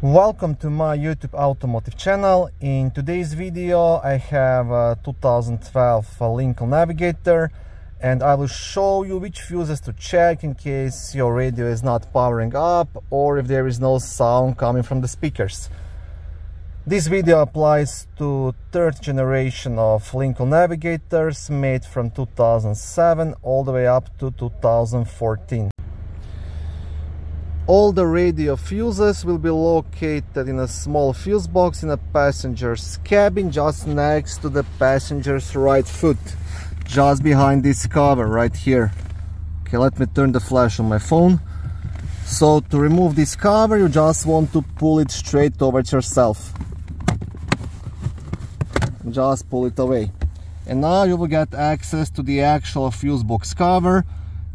Welcome to my YouTube automotive channel. In today's video I have a 2012 Lincoln Navigator and I will show you which fuses to check in case your radio is not powering up or if there is no sound coming from the speakers. This video applies to third generation of Lincoln Navigators made from 2007 all the way up to 2014. All the radio fuses will be located in a small fuse box in a passenger's cabin just next to the passenger's right foot, just behind this cover right here. Okay, let me turn the flash on my phone. So to remove this cover you just want to pull it straight towards yourself. Just pull it away. And now you will get access to the actual fuse box cover.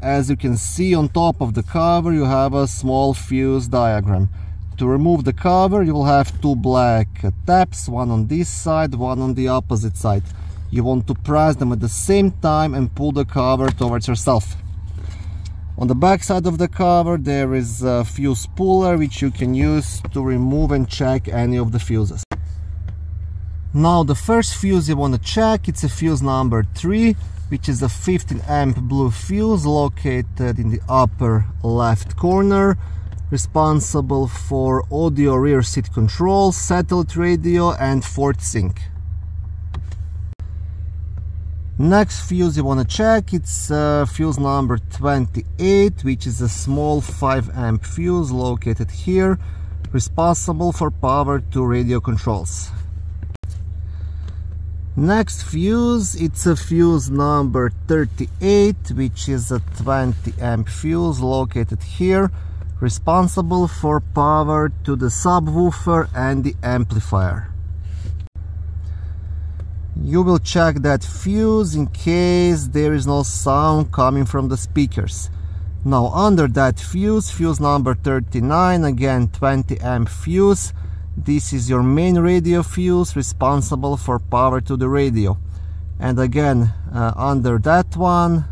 As you can see, on top of the cover you have a small fuse diagram. To remove the cover you will have two black tabs, one on this side, one on the opposite side. You want to press them at the same time and pull the cover towards yourself. On the back side of the cover there is a fuse puller which you can use to remove and check any of the fuses. Now the first fuse you want to check, it's a fuse number 3, which is a 15 amp blue fuse located in the upper left corner, responsible for audio rear seat control, satellite radio and FortSync. Next fuse you want to check, it's fuse number 28, which is a small 5 amp fuse located here, responsible for power to radio controls. Next fuse, it's a fuse number 38, which is a 20 amp fuse located here, responsible for power to the subwoofer and the amplifier. You will check that fuse in case there is no sound coming from the speakers. Now under that fuse, fuse number 39, again 20 amp fuse. This is your main radio fuse responsible for power to the radio. And again, under that one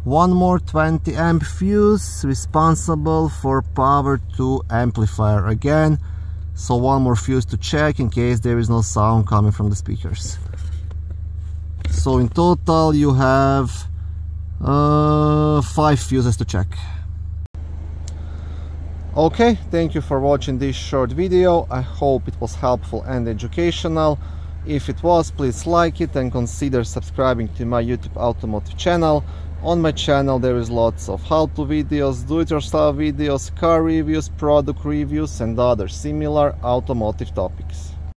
more 20 amp fuse responsible for power to amplifier again. So one more fuse to check in case there is no sound coming from the speakers. So in total you have 5 fuses to check. Okay, thank you for watching this short video. I hope it was helpful and educational. If it was, please like it and consider subscribing to my YouTube automotive channel. On my channel there is lots of how-to videos, do-it-yourself videos, car reviews, product reviews and other similar automotive topics.